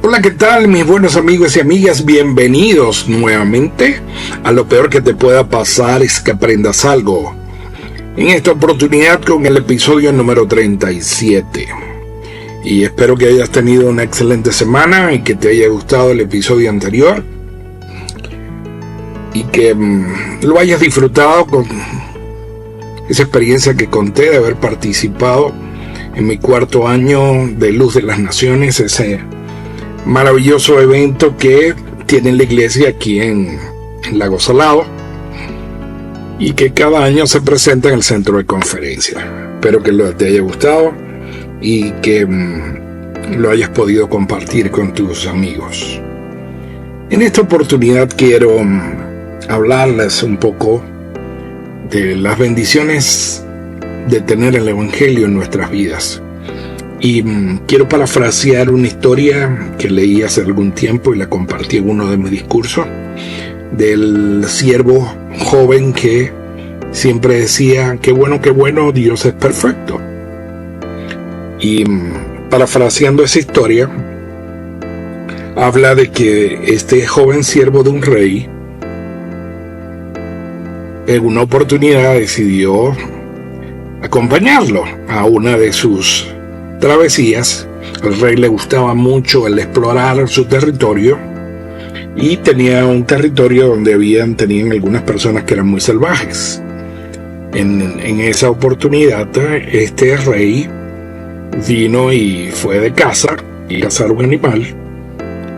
Hola, ¿qué tal mis buenos amigos y amigas? Bienvenidos nuevamente a Lo Peor que te pueda pasar es que aprendas algo. En esta oportunidad con el episodio número 37. Y espero que hayas tenido una excelente semana y que te haya gustado el episodio anterior. Y que lo hayas disfrutado con esa experiencia que conté de haber participado en mi cuarto año de Luz de las Naciones, ese maravilloso evento que tiene la iglesia aquí en Lago Salado y que cada año se presenta en el centro de conferencia. Espero que te haya gustado y que lo hayas podido compartir con tus amigos. En esta oportunidad quiero hablarles un poco de las bendiciones de tener el Evangelio en nuestras vidas. Y quiero parafrasear una historia que leí hace algún tiempo y la compartí en uno de mis discursos, del siervo joven que siempre decía, qué bueno, Dios es perfecto. Y parafraseando esa historia, habla de que este joven siervo de un rey, en una oportunidad decidió acompañarlo a una de sus travesías. Al rey le gustaba mucho el explorar su territorio y tenía un territorio donde tenían algunas personas que eran muy salvajes. En esa oportunidad este rey vino y fue de caza y cazar un animal,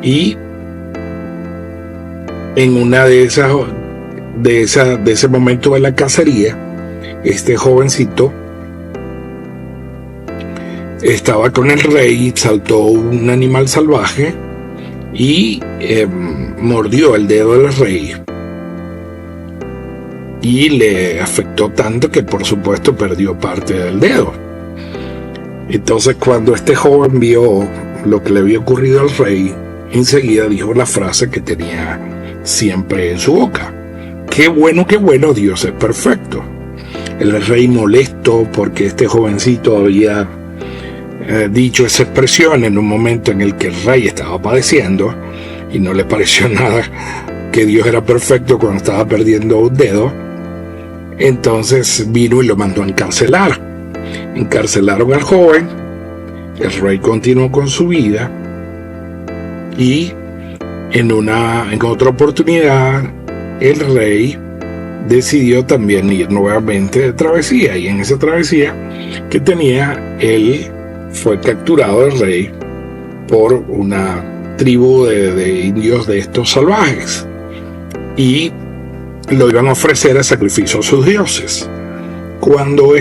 y en una de ese momento de la cacería, este jovencito estaba con el rey, saltó un animal salvaje y mordió el dedo del rey y le afectó tanto que por supuesto perdió parte del dedo. Entonces, cuando este joven vio lo que le había ocurrido al rey, enseguida dijo la frase que tenía siempre en su boca: qué bueno, Dios es perfecto. El rey, molesto porque este jovencito había dicho esa expresión en un momento en el que el rey estaba padeciendo y no le pareció nada que Dios era perfecto cuando estaba perdiendo un dedo, entonces vino y lo mandó a encarcelar. Encarcelaron al joven, el rey continuó con su vida y en otra oportunidad el rey decidió también ir nuevamente de travesía, y en esa travesía que tenía, él fue capturado el rey por una tribu de indios de estos salvajes y lo iban a ofrecer a sacrificio a sus dioses. Cuando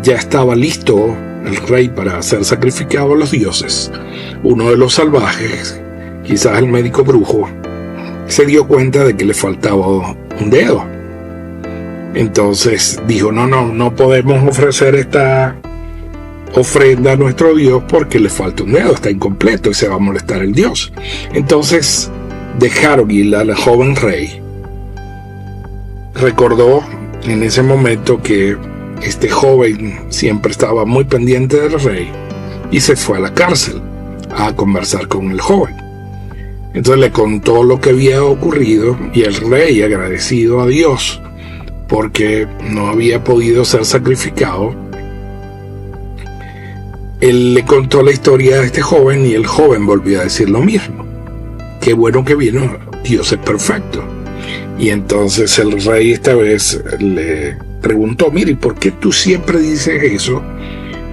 ya estaba listo el rey para ser sacrificado a los dioses, uno de los salvajes, quizás el médico brujo, se dio cuenta de que le faltaba un dedo. Entonces dijo, no podemos ofrecer esta ofrenda a nuestro Dios porque le falta un dedo, está incompleto y se va a molestar el Dios. Entonces dejaron ir al joven rey. Recordó en ese momento que este joven siempre estaba muy pendiente del rey y se fue a la cárcel a conversar con el joven. Entonces le contó lo que había ocurrido y el rey, agradecido a Dios porque no había podido ser sacrificado, él le contó la historia a este joven y el joven volvió a decir lo mismo: qué bueno que vino, Dios es perfecto. Y entonces el rey esta vez le preguntó, mire, ¿por qué tú siempre dices eso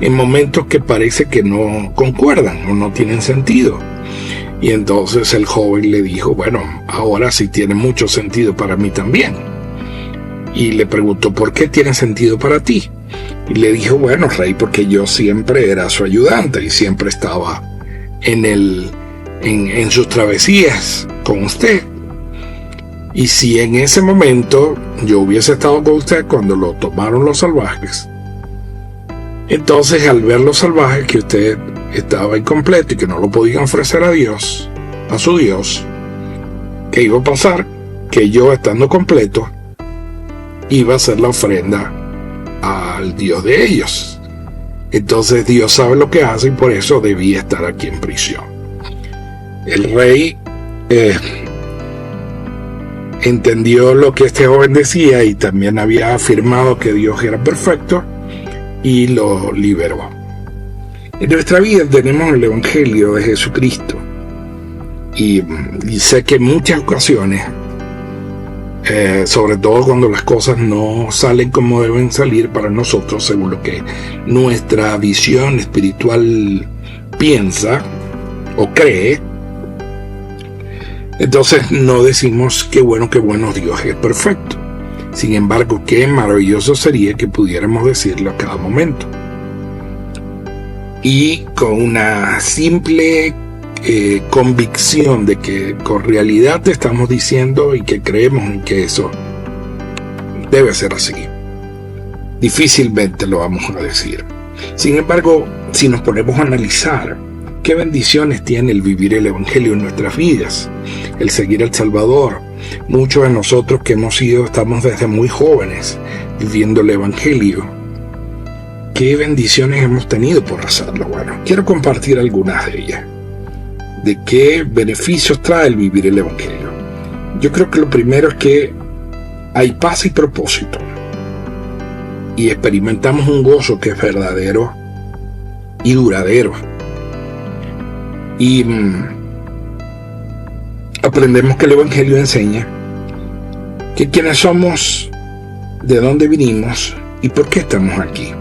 en momentos que parece que no concuerdan o no tienen sentido? Y entonces el joven le dijo, bueno, ahora sí tiene mucho sentido para mí también. Y le preguntó, ¿por qué tiene sentido para ti? Y le dijo, bueno, rey, porque yo siempre era su ayudante y siempre estaba en sus travesías con usted. Y si en ese momento yo hubiese estado con usted cuando lo tomaron los salvajes, entonces al ver los salvajes que usted estaba incompleto y que no lo podían ofrecer a Dios, a su Dios, ¿qué iba a pasar? Que yo, estando completo, iba a hacer la ofrenda al Dios de ellos. Entonces Dios sabe lo que hace y por eso debía estar aquí en prisión. El rey entendió lo que este joven decía y también había afirmado que Dios era perfecto y lo liberó. En nuestra vida tenemos el Evangelio de Jesucristo y sé que en muchas ocasiones, sobre todo cuando las cosas no salen como deben salir para nosotros según lo que nuestra visión espiritual piensa o cree, entonces no decimos qué bueno Dios es perfecto. Sin embargo, qué maravilloso sería que pudiéramos decirlo a cada momento. Y con una simple convicción de que con realidad te estamos diciendo y que creemos en que eso debe ser así. Difícilmente lo vamos a decir. Sin embargo, si nos ponemos a analizar qué bendiciones tiene el vivir el Evangelio en nuestras vidas, el seguir al Salvador. Muchos de nosotros que estamos desde muy jóvenes viviendo el Evangelio. ¿Qué bendiciones hemos tenido por hacerlo? Bueno, quiero compartir algunas de ellas. ¿De qué beneficios trae el vivir el Evangelio? Yo creo que lo primero es que hay paz y propósito. Y experimentamos un gozo que es verdadero y duradero. Y aprendemos que el Evangelio enseña que quiénes somos, de dónde vinimos y por qué estamos aquí.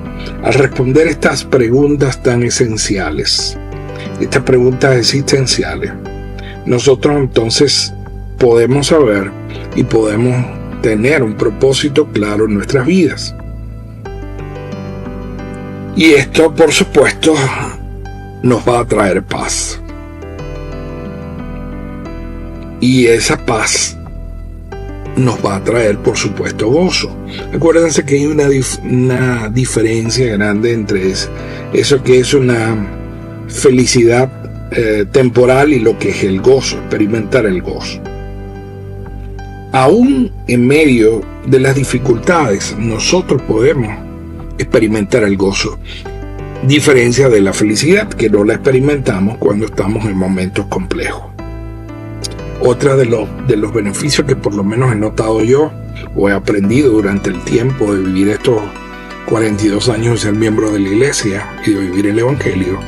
Al responder estas preguntas tan esenciales, estas preguntas existenciales, nosotros entonces podemos saber y podemos tener un propósito claro en nuestras vidas. Y esto, por supuesto, nos va a traer paz. Y esa paz nos va a traer, por supuesto, gozo. Acuérdense que hay una diferencia grande entre eso que es una felicidad temporal y lo que es el gozo, experimentar el gozo. Aún en medio de las dificultades, nosotros podemos experimentar el gozo. Diferencia de la felicidad, que no la experimentamos cuando estamos en momentos complejos. Otra de los beneficios que por lo menos he notado yo o he aprendido durante el tiempo de vivir estos 42 años de ser miembro de la iglesia y de vivir el Evangelio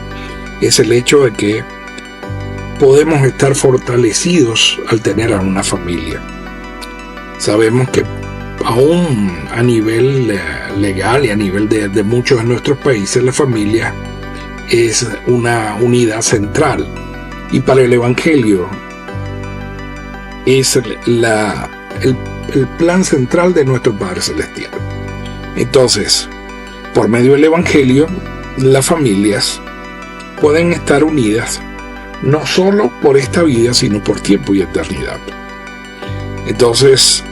es el hecho de que podemos estar fortalecidos al tener a una familia. Sabemos que aún a nivel legal y a nivel de muchos de nuestros países, la familia es una unidad central. Y para el Evangelio es el plan central de nuestro Padre Celestial. Entonces, por medio del Evangelio, las familias pueden estar unidas no solo por esta vida, sino por tiempo y eternidad. Entonces,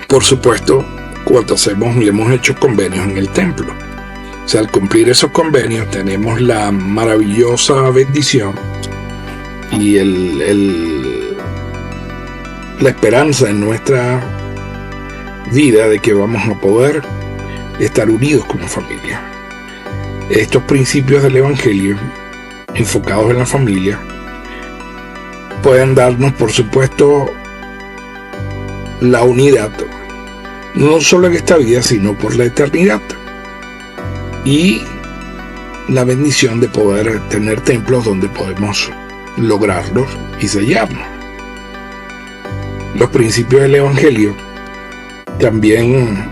por supuesto, cuando hacemos y hemos hecho convenios en el templo, o sea, al cumplir esos convenios tenemos la maravillosa bendición y la esperanza en nuestra vida de que vamos a poder estar unidos como familia. Estos principios del Evangelio, enfocados en la familia, pueden darnos, por supuesto, la unidad, no solo en esta vida, sino por la eternidad. Y la bendición de poder tener templos donde podemos lograrlos y sellarnos. Los principios del Evangelio también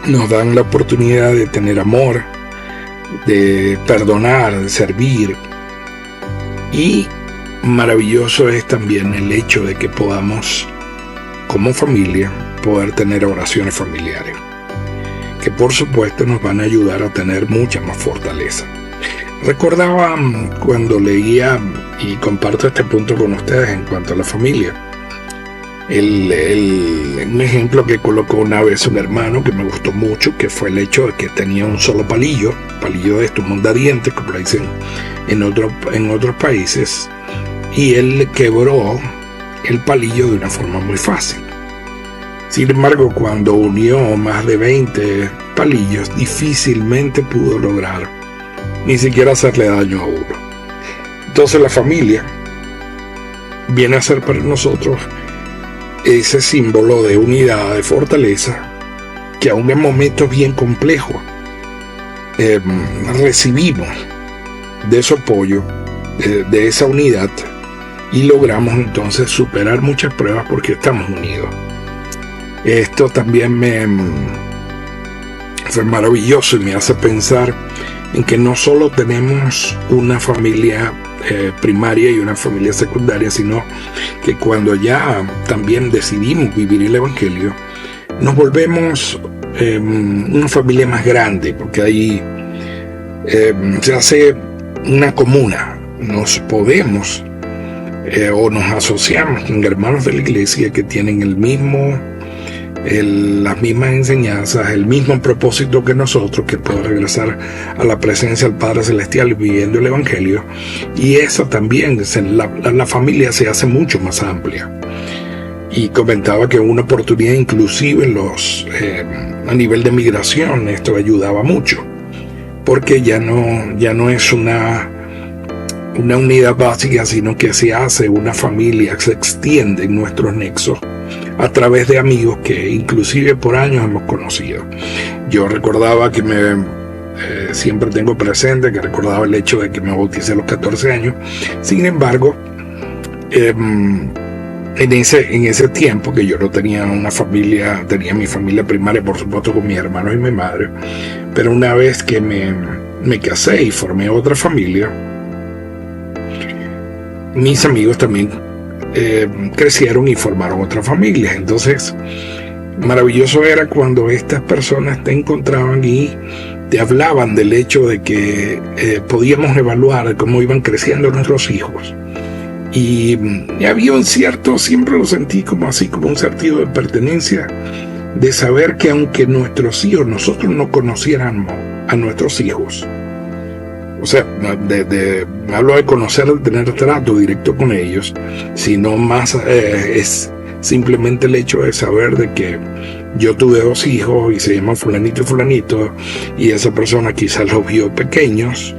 nos dan la oportunidad de tener amor, de perdonar, de servir. Y maravilloso es también el hecho de que podamos, como familia, poder tener oraciones familiares, que por supuesto nos van a ayudar a tener mucha más fortaleza. Recordaba cuando leía, y comparto este punto con ustedes en cuanto a la familia, un ejemplo que colocó una vez un hermano que me gustó mucho, que fue el hecho de que tenía un solo palillo de estos mondadientes, como lo dicen en otros países, y él quebró el palillo de una forma muy fácil. Sin embargo, cuando unió más de 20 palillos, difícilmente pudo lograr ni siquiera hacerle daño a uno. Entonces la familia viene a ser para nosotros ese símbolo de unidad, de fortaleza, que aún en momentos bien complejos recibimos de su apoyo, de esa unidad, y logramos entonces superar muchas pruebas porque estamos unidos. Esto también fue maravilloso y me hace pensar en que no solo tenemos una familia primaria y una familia secundaria, sino que cuando ya también decidimos vivir el Evangelio, nos volvemos una familia más grande, porque ahí se hace una comuna. Nos podemos o nos asociamos con hermanos de la iglesia que tienen las mismas enseñanzas, el mismo propósito que nosotros, que puedo regresar a la presencia del Padre Celestial viviendo el Evangelio. Y eso también, la familia se hace mucho más amplia. Y comentaba que una oportunidad inclusive a nivel de migración, esto ayudaba mucho, porque ya no es una unidad básica, sino que se hace una familia, se extiende en nuestros nexos a través de amigos que inclusive por años hemos conocido. Yo recordaba que siempre tengo presente que recordaba el hecho de que me bauticé a los 14 años. Sin embargo, en ese tiempo que yo no tenía una familia, tenía mi familia primaria, por supuesto, con mis hermanos y mi madre, pero una vez que me casé y formé otra familia, mis amigos también crecieron y formaron otra familia. Entonces, maravilloso era cuando estas personas te encontraban y te hablaban del hecho de que podíamos evaluar cómo iban creciendo nuestros hijos. Y había un cierto, siempre lo sentí como un sentido de pertenencia, de saber que aunque nosotros no conociéramos a nuestros hijos, o sea, hablo de conocer, de tener trato directo con ellos, sino más es simplemente el hecho de saber de que yo tuve 2 hijos y se llaman fulanito y fulanito, y esa persona quizás los vio pequeños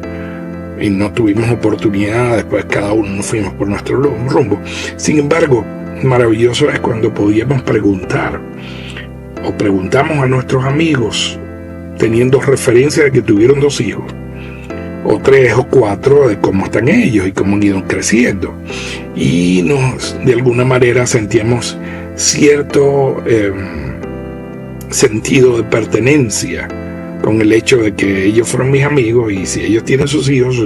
y no tuvimos oportunidad, después cada uno nos fuimos por nuestro rumbo. Sin embargo, maravilloso es cuando podíamos preguntar o preguntamos a nuestros amigos, teniendo referencia de que tuvieron 2 hijos, o 3 o 4, de cómo están ellos y cómo han ido creciendo. Y de alguna manera sentíamos cierto sentido de pertenencia con el hecho de que ellos fueron mis amigos, y si ellos tienen sus hijos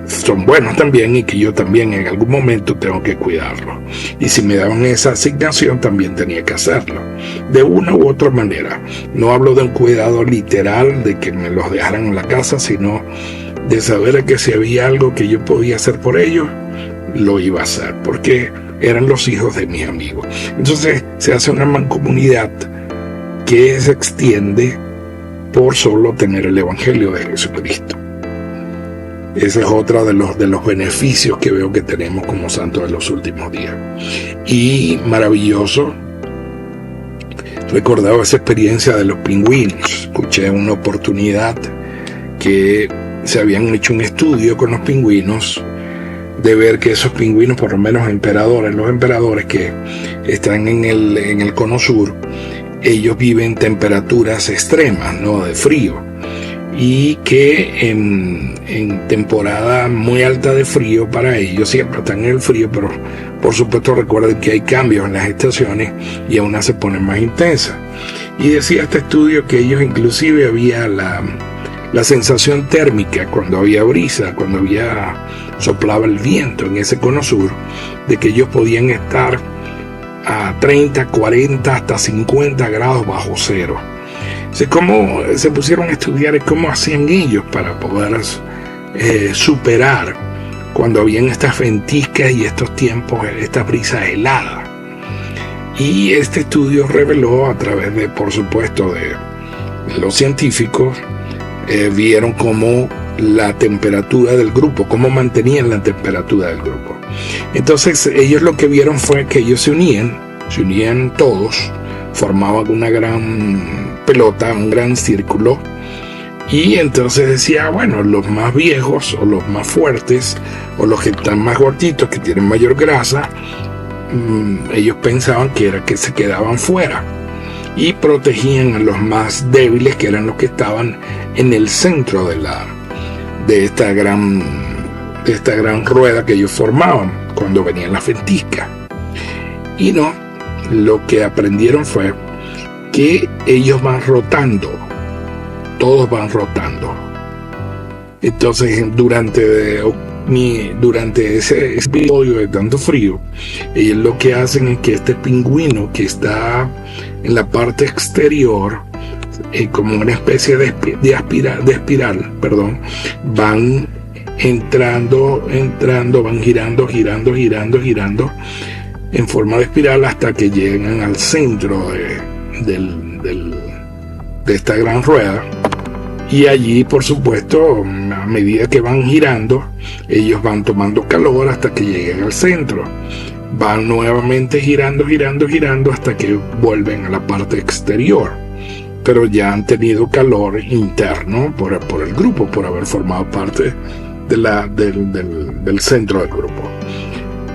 son buenos también, y que yo también en algún momento tengo que cuidarlos. Y si me daban esa asignación, también tenía que hacerlo, de una u otra manera. No hablo de un cuidado literal, de que me los dejaran en la casa, sino de saber que si había algo que yo podía hacer por ellos, lo iba a hacer, porque eran los hijos de mis amigos. Entonces se hace una mancomunidad que se extiende por solo tener el Evangelio de Jesucristo. Ese es otro de los beneficios que veo que tenemos como santos de los últimos días. Y maravilloso, recordaba esa experiencia de los pingüinos. Escuché una oportunidad que se habían hecho un estudio con los pingüinos, de ver que esos pingüinos, por lo menos los emperadores que están en el cono sur, ellos viven temperaturas extremas, ¿no?, de frío, y que en temporada muy alta de frío para ellos siempre están en el frío, pero por supuesto recuerden que hay cambios en las estaciones y aún se ponen más intensas. Y decía este estudio que ellos inclusive había la sensación térmica cuando había brisa, cuando soplaba el viento en ese cono sur, de que ellos podían estar a 30, 40, hasta 50 grados bajo cero. ¿Cómo se pusieron a estudiar cómo hacían ellos para poder superar cuando habían estas ventiscas y estos tiempos, esta brisa helada? Y este estudio reveló, a través de, por supuesto, de los científicos, vieron cómo la temperatura del grupo, cómo mantenían la temperatura del grupo. Entonces ellos lo que vieron fue que ellos se unían todos, formaban una gran pelota, un gran círculo, Y entonces decía, bueno, los más viejos o los más fuertes o los que están más gorditos, que tienen mayor grasa, ellos pensaban que era que se quedaban fuera y protegían a los más débiles, que eran los que estaban en el centro de esta gran rueda que ellos formaban cuando venían las ventiscas. Y no, lo que aprendieron fue que ellos van rotando, todos van rotando. Entonces durante ese episodio de tanto frío, ellos lo que hacen es que este pingüino que está en la parte exterior, como una especie de espiral, van entrando, van girando en forma de espiral hasta que llegan al centro de esta gran rueda. Y allí, por supuesto, a medida que van girando, ellos van tomando calor hasta que lleguen al centro. Van nuevamente girando hasta que vuelven a la parte exterior. Pero ya han tenido calor interno por el grupo, por haber formado parte del centro del grupo.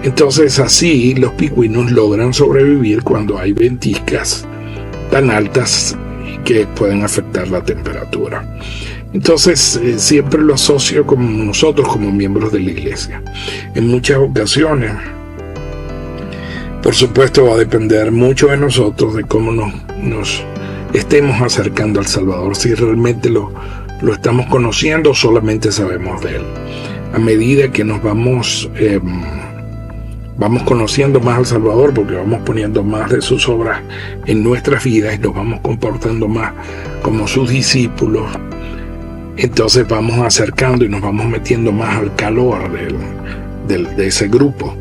Entonces así los pingüinos logran sobrevivir cuando hay ventiscas tan altas que pueden afectar la temperatura. Entonces siempre lo asocio con nosotros como miembros de la iglesia. En muchas ocasiones, por supuesto, va a depender mucho de nosotros, de cómo nos estemos acercando al Salvador, si realmente lo estamos conociendo o solamente sabemos de Él. A medida que nos vamos conociendo más al Salvador, porque vamos poniendo más de sus obras en nuestras vidas y nos vamos comportando más como sus discípulos, entonces vamos acercando y nos vamos metiendo más al calor de ese grupo.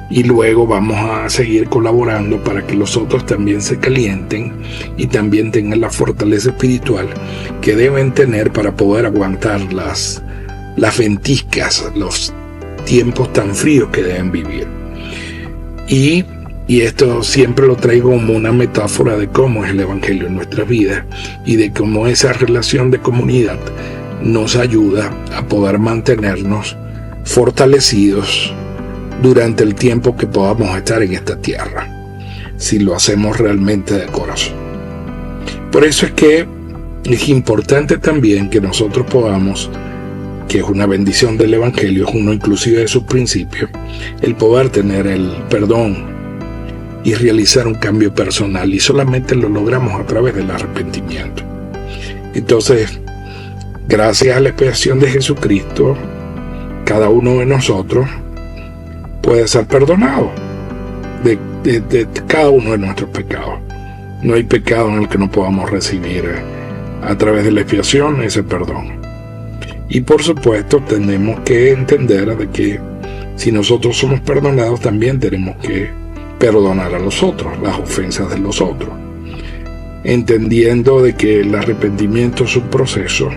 Y luego vamos a seguir colaborando para que los otros también se calienten y también tengan la fortaleza espiritual que deben tener para poder aguantar las ventiscas, los tiempos tan fríos que deben vivir. Y esto siempre lo traigo como una metáfora de cómo es el Evangelio en nuestra vida y de cómo esa relación de comunidad nos ayuda a poder mantenernos fortalecidos durante el tiempo que podamos estar en esta tierra, si lo hacemos realmente de corazón. Por eso es que es importante también que nosotros podamos, que es una bendición del Evangelio, es uno inclusive de sus principios, el poder tener el perdón y realizar un cambio personal, y solamente lo logramos a través del arrepentimiento. Entonces, gracias a la expiación de Jesucristo, cada uno de nosotros puede ser perdonado de cada uno de nuestros pecados. No hay pecado en el que no podamos recibir a través de la expiación ese perdón. Y por supuesto tenemos que entender de que si nosotros somos perdonados, también tenemos que perdonar a los otros, las ofensas de los otros, entendiendo de que el arrepentimiento es un proceso,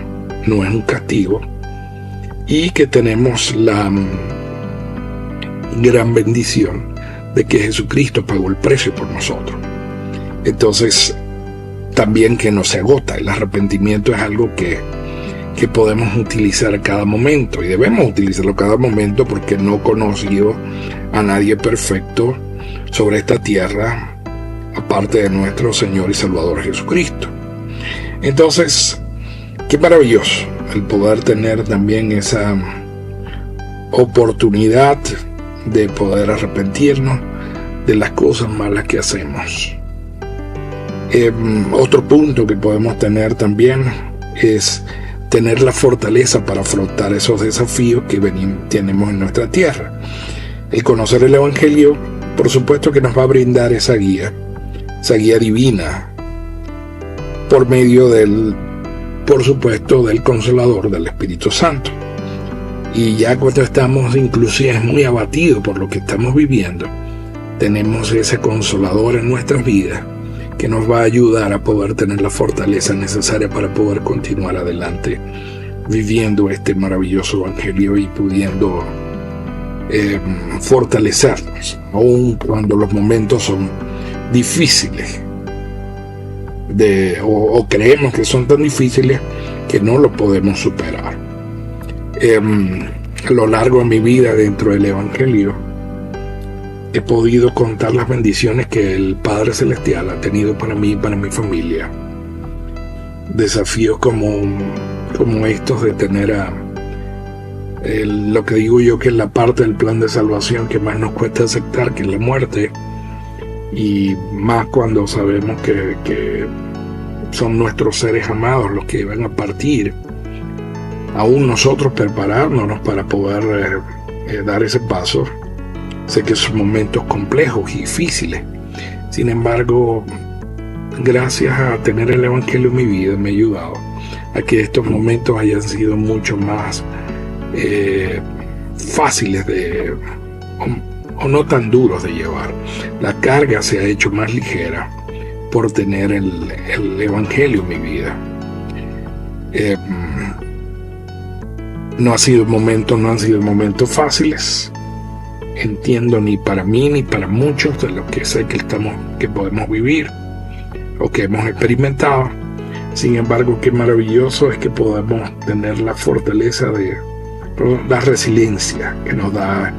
no es un castigo, y que tenemos la gran bendición de que Jesucristo pagó el precio por nosotros. Entonces, también que no se agota. El arrepentimiento es algo que podemos utilizar a cada momento, y debemos utilizarlo a cada momento, porque no he conocido a nadie perfecto sobre esta tierra aparte de nuestro Señor y Salvador Jesucristo. Entonces, qué maravilloso el poder tener también esa oportunidad de poder arrepentirnos de las cosas malas que hacemos. Otro punto que podemos tener también es tener la fortaleza para afrontar esos desafíos que tenemos en nuestra tierra. El conocer el Evangelio, por supuesto que nos va a brindar esa guía divina, por medio por supuesto, del Consolador, del Espíritu Santo. Y ya cuando estamos inclusive muy abatidos por lo que estamos viviendo, tenemos ese Consolador en nuestras vidas que nos va a ayudar a poder tener la fortaleza necesaria para poder continuar adelante viviendo este maravilloso Evangelio y pudiendo fortalecernos, aun cuando los momentos son difíciles. o creemos que son tan difíciles que no lo podemos superar. A lo largo de mi vida dentro del Evangelio he podido contar las bendiciones que el Padre Celestial ha tenido para mí y para mi familia. Desafíos como estos de tener lo que digo yo que es la parte del plan de salvación que más nos cuesta aceptar, que es la muerte, y más cuando sabemos que son nuestros seres amados los que van a partir. Aún nosotros preparándonos para poder dar ese paso. Sé que son momentos complejos y difíciles. Sin embargo, gracias a tener el Evangelio en mi vida me ha ayudado a que estos momentos hayan sido mucho más fáciles o no tan duros de llevar. La carga se ha hecho más ligera por tener el Evangelio en mi vida. No han sido momentos fáciles. Entiendo, ni para mí ni para muchos de los que sé que podemos vivir o que hemos experimentado. Sin embargo, qué maravilloso es que podamos tener la fortaleza la resiliencia que nos da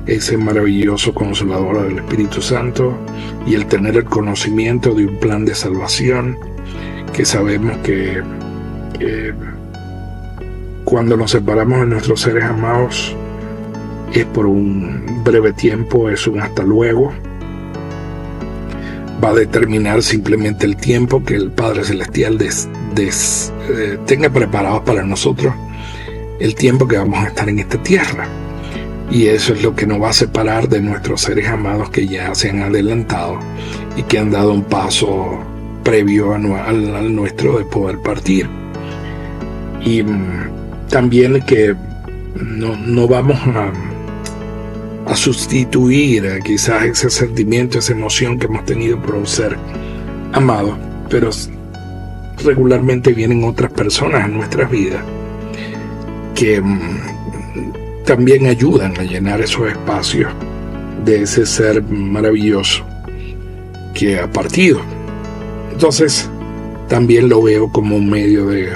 ese maravilloso consolador del Espíritu Santo, y el tener el conocimiento de un plan de salvación que sabemos que cuando nos separamos de nuestros seres amados es por un breve tiempo, es un hasta luego. Va a determinar simplemente el tiempo que el Padre Celestial tenga preparado para nosotros, el tiempo que vamos a estar en esta tierra. Y eso es lo que nos va a separar de nuestros seres amados que ya se han adelantado y que han dado un paso previo al nuestro de poder partir. Y también que no vamos a sustituir quizás ese sentimiento, esa emoción que hemos tenido por un ser amado, pero regularmente vienen otras personas en nuestras vidas que también ayudan a llenar esos espacios de ese ser maravilloso que ha partido. Entonces también lo veo como un medio de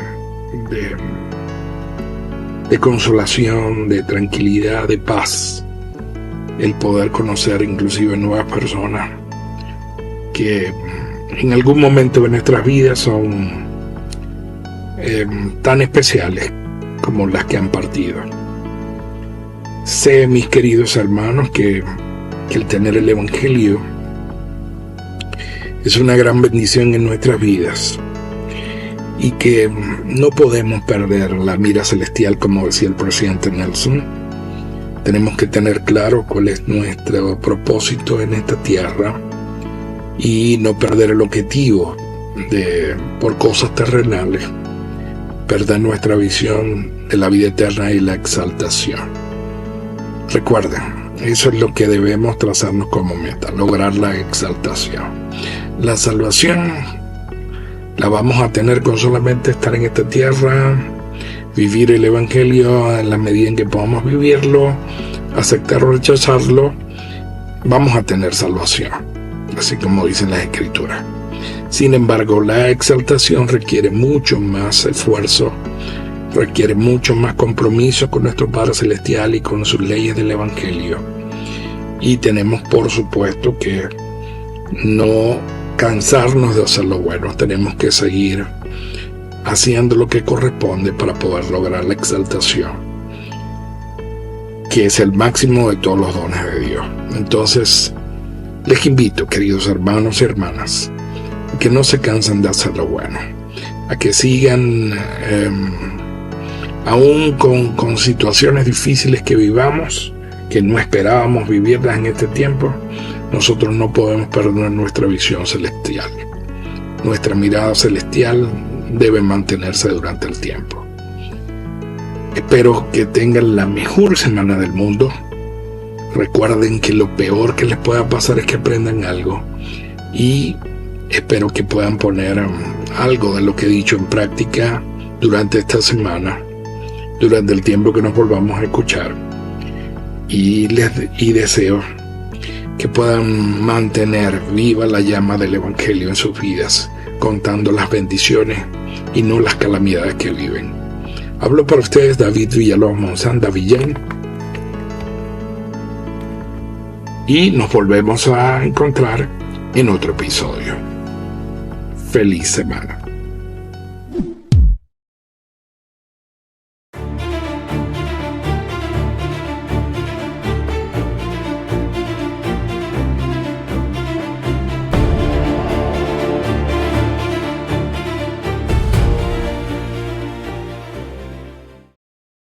consolación, de tranquilidad, de paz, el poder conocer inclusive nuevas personas que en algún momento de nuestras vidas son tan especiales como las que han partido. Sé, mis queridos hermanos, que el tener el Evangelio es una gran bendición en nuestras vidas y que no podemos perder la mira celestial, como decía el presidente Nelson. Tenemos que tener claro cuál es nuestro propósito en esta tierra y no perder el objetivo por cosas terrenales, perder nuestra visión de la vida eterna y la exaltación. Recuerden, eso es lo que debemos trazarnos como meta, lograr la exaltación. La salvación la vamos a tener con solamente estar en esta tierra, vivir el Evangelio en la medida en que podamos vivirlo, aceptar o rechazarlo. Vamos a tener salvación, así como dicen las Escrituras. Sin embargo, la exaltación requiere mucho más esfuerzo, requiere mucho más compromiso con nuestro Padre Celestial y con sus leyes del Evangelio. Y tenemos, por supuesto, que no cansarnos de hacer lo bueno. Tenemos que seguir haciendo lo que corresponde para poder lograr la exaltación, que es el máximo de todos los dones de Dios. Entonces, les invito, queridos hermanos y hermanas, a que no se cansen de hacer lo bueno, a que sigan aún con situaciones difíciles que vivamos, que no esperábamos vivirlas en este tiempo. Nosotros no podemos perder nuestra visión celestial. Nuestra mirada celestial debe mantenerse durante el tiempo. Espero que tengan la mejor semana del mundo. Recuerden que lo peor que les pueda pasar es que aprendan algo, y espero que puedan poner algo de lo que he dicho en práctica durante esta semana, durante el tiempo que nos volvamos a escuchar, y deseo que puedan mantener viva la llama del Evangelio en sus vidas contando las bendiciones y no las calamidades que viven. Hablo para ustedes David Villalobos Monzán, Davillén, y nos volvemos a encontrar en otro episodio. Feliz semana.